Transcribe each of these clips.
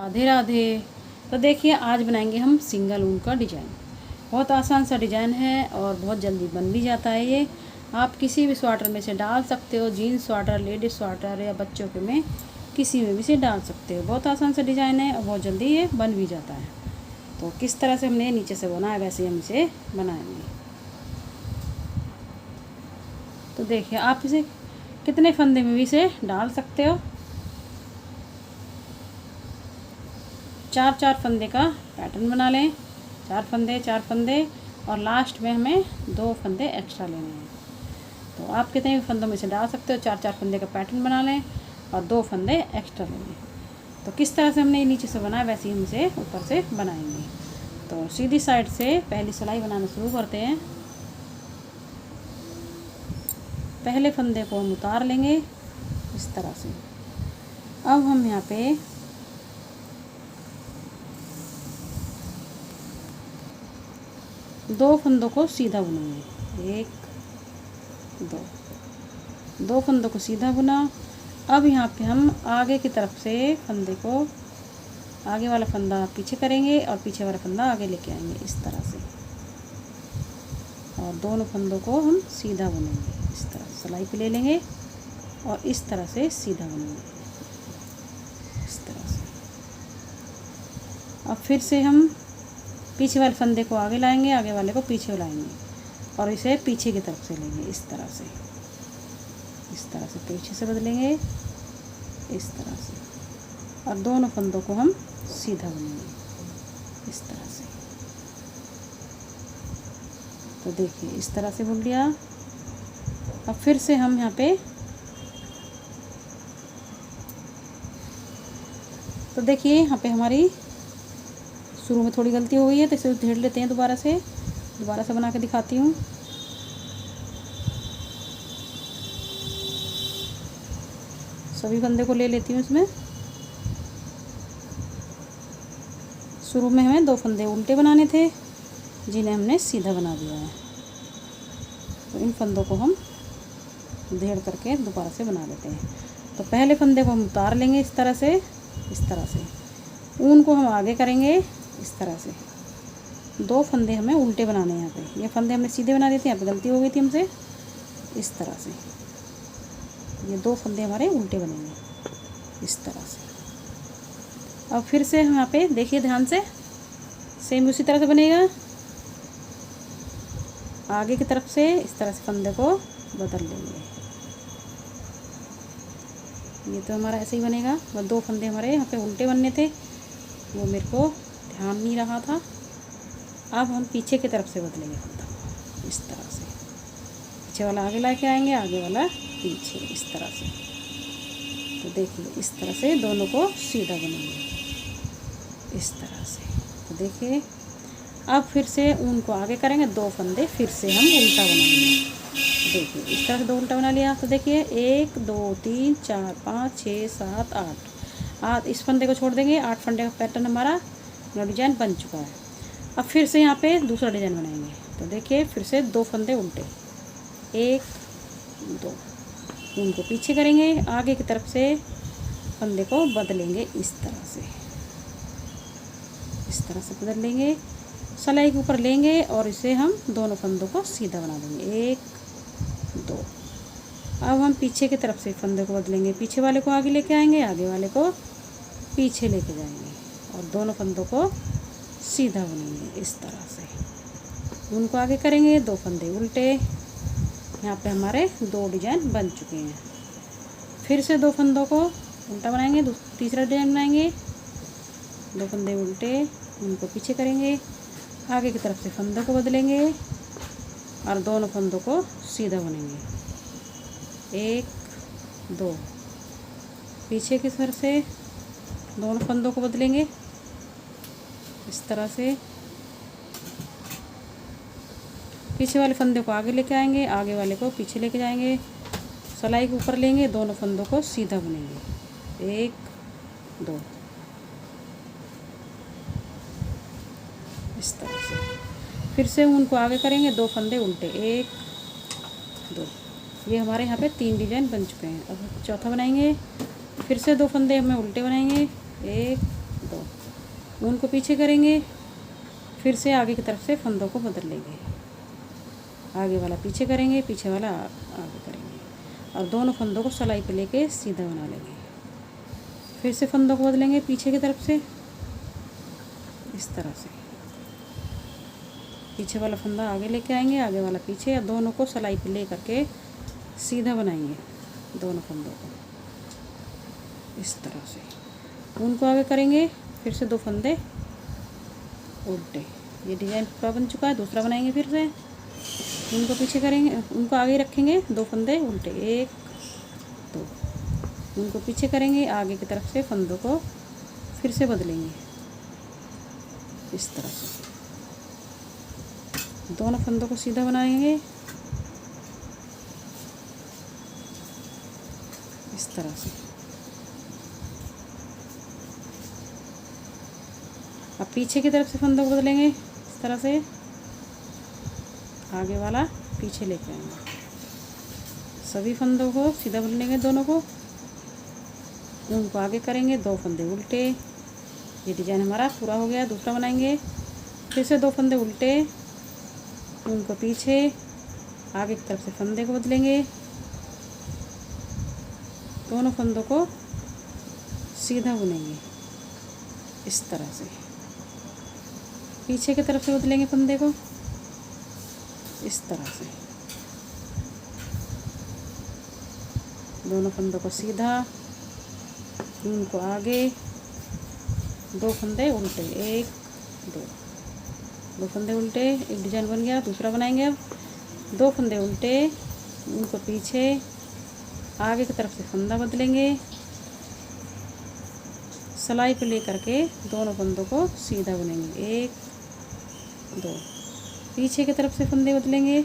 राधे राधे। तो देखिए आज बनाएंगे हम सिंगल ऊन का डिजाइन। बहुत आसान सा डिजाइन है और बहुत जल्दी बन भी जाता है। ये आप किसी भी स्वेटर में से डाल सकते हो, जीन्स स्वेटर, लेडीज स्वेटर या बच्चों के में किसी में भी से डाल सकते हो। बहुत आसान सा डिजाइन है और बहुत जल्दी ये बन भी जाता है। तो किस तरह से हमने नीचे से बनाया वैसे हम इसे बनाएंगे। तो देखिए आप इसे कितने फंदे में भी इसे डाल सकते हो। 4 फंदे का पैटर्न बना लें। 4 फंदे और लास्ट में हमें 2 फंदे एक्स्ट्रा लेने हैं। तो आप कितने भी फंदों में से डाल सकते हो। 4 फंदे का पैटर्न बना लें और 2 फंदे एक्स्ट्रा ले लें। तो किस तरह से हमने नीचे से बनाया वैसे ही हम इसे ऊपर से बनाएंगे। तो सीधी साइड से पहली सिलाई बनाना शुरू करते हैं। पहले फंदे को हम उतार लेंगे इस तरह से। अब हम यहाँ पे 2 फंदों को सीधा बुनेंगे। 1 2 फंदों को सीधा बुना। अब यहाँ पे हम आगे की तरफ से फंदे को, आगे वाला फंदा पीछे करेंगे और पीछे वाला फंदा आगे लेके आएंगे इस तरह से। और दोनों फंदों को हम सीधा बुनेंगे इस तरह। सिलाई पे ले लेंगे और इस तरह से सीधा बुनेंगे इस तरह से। अब फिर से हम पीछे वाले फंदे को आगे लाएंगे, आगे वाले को पीछे लाएंगे और इसे पीछे की तरफ से लेंगे इस तरह से। इस तरह से पीछे से बदलेंगे इस तरह से और दोनों फंदों को हम सीधा बुनेंगे इस तरह से। तो देखिए इस तरह से बुन लिया। अब फिर से हम यहाँ पे, तो देखिए यहाँ पे हमारी शुरू में थोड़ी गलती हो गई है तो इसे उधेड़ लेते हैं। दोबारा से बना के दिखाती हूँ। सभी फंदे को ले लेती हूँ इसमें। शुरू में हमें 2 फंदे उल्टे बनाने थे जिन्हें हमने सीधा बना दिया है। तो इन फंदों को हम उधेड़ करके दोबारा से बना लेते हैं। तो पहले फंदे को हम उतार लेंगे इस तरह से। ऊन को हम आगे करेंगे इस तरह से। 2 फंदे हमें उल्टे बनाने हैं यहाँ पे। ये फंदे हमने सीधे बना दिए थे, यहाँ पे गलती हो गई थी हमसे। इस तरह से ये 2 फंदे हमारे उल्टे बनेंगे इस तरह से। अब फिर से हम यहाँ पे देखिए ध्यान से, सेम उसी तरह से बनेगा। आगे की तरफ से इस तरह से फंदे को बदल लेंगे। ये तो हमारा ऐसे ही बनेगा। वह 2 फंदे हमारे यहाँ पे उल्टे बनने थे, वो मेरे को ध्यान नहीं रहा था। अब हम पीछे की तरफ से बदलेंगे फंदा इस तरह से। पीछे वाला आगे ला के आएंगे, आगे वाला पीछे इस तरह से। तो देखिए इस तरह से दोनों को सीधा बनेंगे इस तरह से। तो देखिए अब फिर से ऊन को आगे करेंगे, 2 फंदे फिर से हम उल्टा बनाएंगे। देखिए इस तरह से 2 उल्टा बना लिया। तो देखिए 1 2 3 4 5 6 7 8 इस फंदे को छोड़ देंगे। 8 फंदे का पैटर्न हमारा डिजाइन बन चुका है। अब फिर से यहाँ पे दूसरा डिजाइन बनाएंगे। तो देखिए फिर से 2 फंदे उल्टे, 1 2 ऊन को पीछे करेंगे, आगे की तरफ से फंदे को बदलेंगे इस तरह से। इस तरह से बदल लेंगे, सिलाई के ऊपर लेंगे और इसे हम दोनों फंदों को सीधा बना देंगे। 1 2। अब हम पीछे की तरफ से फंदे को बदलेंगे। पीछे वाले को आगे लेके आएंगे, आगे वाले को पीछे लेके जाएंगे और दोनों फंदों को सीधा बुनेंगे इस तरह से। उनको आगे करेंगे, 2 फंदे उल्टे। यहाँ पे हमारे 2 डिजाइन बन चुके हैं। फिर से 2 फंदों को उल्टा बनाएंगे, तीसरा डिजाइन बनाएंगे। 2 फंदे उल्टे, उनको पीछे करेंगे, आगे की तरफ से फंदों को बदलेंगे और दोनों फंदों को सीधा बुनेंगे। 1 2 पीछे की तरफ से दोनों फंदों को बदलेंगे इस तरह से। पीछे वाले फंदे को आगे लेके आएंगे, आगे वाले को पीछे लेके जाएंगे, सिलाई के ऊपर लेंगे, दोनों फंदों को सीधा बुनेंगे। 1 2 इस तरह से। फिर से ऊन को आगे करेंगे, 2 फंदे उल्टे, 1 2। ये हमारे यहाँ पे 3 डिजाइन बन चुके हैं। अब चौथा बनाएंगे। फिर से 2 फंदे हमें उल्टे बनाएंगे, 1 2 ऊन को पीछे करेंगे, फिर से आगे की तरफ से फंदों को बदल लेंगे। आगे वाला पीछे करेंगे, पीछे वाला आगे करेंगे और दोनों फंदों को सिलाई पे लेके सीधा बना लेंगे। फिर से फंदों को बदलेंगे पीछे की तरफ से, इस तरह से पीछे वाला फंदा आगे लेके आएंगे, आगे वाला पीछे, और दोनों को सिलाई पे ले करके सीधा बनाएंगे दोनों फंदों को इस तरह से। ऊन को आगे करेंगे, फिर से 2 फंदे उल्टे। ये डिज़ाइन पूरा बन चुका है। दूसरा बनाएंगे, फिर से उनको पीछे करेंगे, उनको आगे रखेंगे, 2 फंदे उल्टे, 1 2, उनको पीछे करेंगे, आगे की तरफ से फंदों को फिर से बदलेंगे इस तरह से। दोनों फंदों को सीधा बनाएंगे इस तरह से। अब पीछे की तरफ से फंदों को बदलेंगे इस तरह से, आगे वाला पीछे लेके आएंगे। सभी फंदों को सीधा बदलेंगे दोनों को, उनको आगे करेंगे, 2 फंदे उल्टे। ये डिज़ाइन हमारा पूरा हो गया। दूसरा बनाएंगे, फिर से 2 फंदे उल्टे, उनको पीछे, आगे की तरफ से फंदे को बदलेंगे, दोनों फंदों को सीधा बुनेंगे इस तरह से। पीछे की तरफ से बदलेंगे फंदे को इस तरह से। दोनों फंदों को सीधा, उनको आगे, 2 फंदे उल्टे, 1 2 फंदे उल्टे। एक डिज़ाइन बन गया। दूसरा बनाएंगे। अब 2 फंदे उल्टे, उनको पीछे, आगे की तरफ से फंदा बदलेंगे, सिलाई पे ले करके दोनों फंदों को सीधा बुनेंगे, 1 2। पीछे की तरफ से फंदे बदलेंगे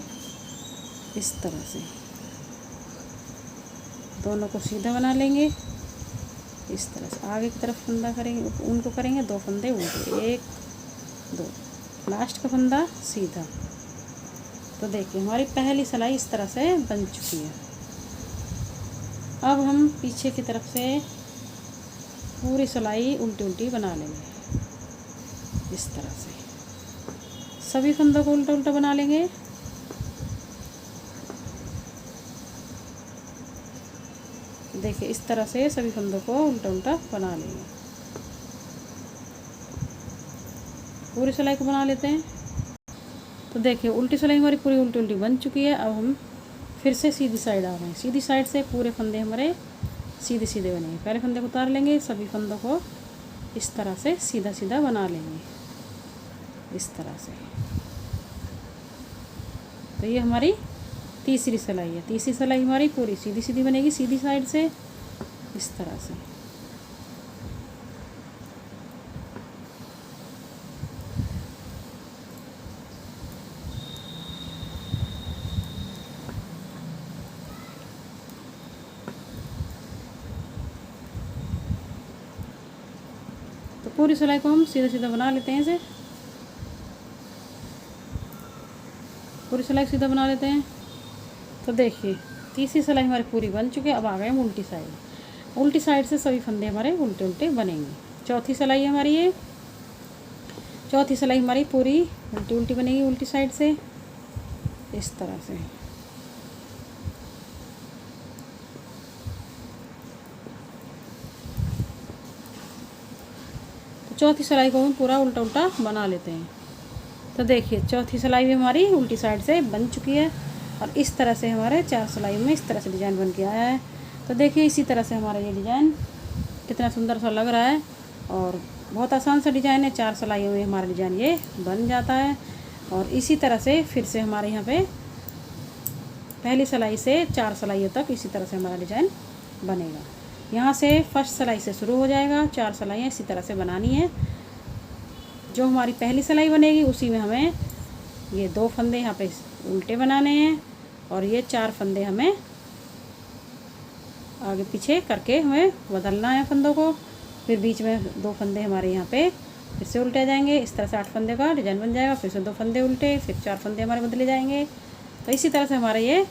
इस तरह से, दोनों को सीधा बना लेंगे इस तरह से। आगे की तरफ फंदा करेंगे, उनको करेंगे, 2 फंदे उल्टे, 1 2, लास्ट का फंदा सीधा। तो देखिए हमारी पहली सिलाई इस तरह से बन चुकी है। अब हम पीछे की तरफ से पूरी सिलाई उल्टी उल्टी बना लेंगे इस तरह से। सभी फंदों को उल्टा उल्टा बना लेंगे। देखिए इस तरह से सभी फंदों को उल्टा उल्टा बना लेंगे। पूरी सिलाई को बना लेते हैं। तो देखिए उल्टी सिलाई हमारी पूरी उल्टी उल्टी बन चुकी है। अब हम फिर से सीधी साइड आ रहे हैं। सीधी साइड से पूरे फंदे हमारे सीधे सीधे बनेंगे। पहले फंदे को उतार लेंगे, सभी फंदों को इस तरह से सीधा सीधा बना लेंगे इस तरह से। तो ये हमारी तीसरी सिलाई है। तीसरी सिलाई हमारी पूरी सीधी सीधी बनेगी, सीधी साइड से इस तरह से। तो पूरी सिलाई को हम सीधा सीधा बना लेते हैं। इसे पूरी सिलाई सीधा बना लेते हैं। तो देखिए तीसरी सिलाई हमारी पूरी बन चुकी है। अब आ गए हम उल्टी साइड। उल्टी साइड से सभी फंदे हमारे उल्टे उल्टे बनेंगे। चौथी सिलाई हमारी ये, चौथी सिलाई हमारी पूरी उल्टी उल्टी बनेगी उल्टी साइड से इस तरह से। तो चौथी सिलाई को हम पूरा उल्टा उल्टा बना लेते हैं। तो देखिए चौथी सिलाई भी हमारी उल्टी साइड से बन चुकी है और इस तरह से हमारे 4 सिलाई में इस तरह से डिज़ाइन बन के आया है। तो देखिए इसी तरह से हमारा ये डिज़ाइन कितना सुंदर सा लग रहा है और बहुत आसान सा डिज़ाइन है। 4 सिलाइयों में हमारा डिज़ाइन ये बन जाता है। और इसी तरह से फिर से हमारे यहाँ पे पहली सिलाई से 4 सिलाइयों तक इसी तरह से हमारा डिज़ाइन बनेगा। यहाँ से फर्स्ट सिलाई से शुरू हो जाएगा। 4 सिलाइयाँ इसी तरह से बनानी है। जो हमारी पहली सिलाई बनेगी उसी में हमें ये 2 फंदे यहाँ पे उल्टे बनाने हैं और ये 4 फंदे हमें आगे पीछे करके हमें बदलना है फंदों को। फिर बीच में 2 फंदे हमारे यहाँ पे फिर से उल्टे जाएंगे। इस तरह से 8 फंदे का डिज़ाइन बन जाएगा। फिर से 2 फंदे उल्टे, फिर 4 फंदे हमारे बदले जाएंगे। तो इसी तरह से हमारा ये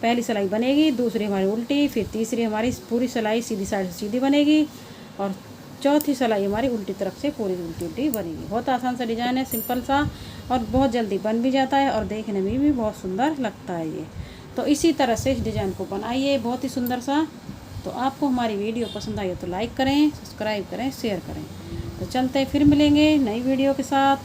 पहली सिलाई बनेगी, दूसरी हमारी उल्टी, फिर तीसरी हमारी पूरी सिलाई सीधी साइड से सीधी बनेगी और चौथी सिलाई हमारी उल्टी तरफ से पूरी उल्टी उल्टी बनेगी। बहुत आसान सा डिज़ाइन है, सिंपल सा, और बहुत जल्दी बन भी जाता है और देखने में भी बहुत सुंदर लगता है ये। तो इसी तरह से इस डिज़ाइन को बनाइए बहुत ही सुंदर सा। तो आपको हमारी वीडियो पसंद आई हो तो लाइक करें, सब्सक्राइब करें, शेयर करें। तो चलते फिर मिलेंगे नई वीडियो के साथ।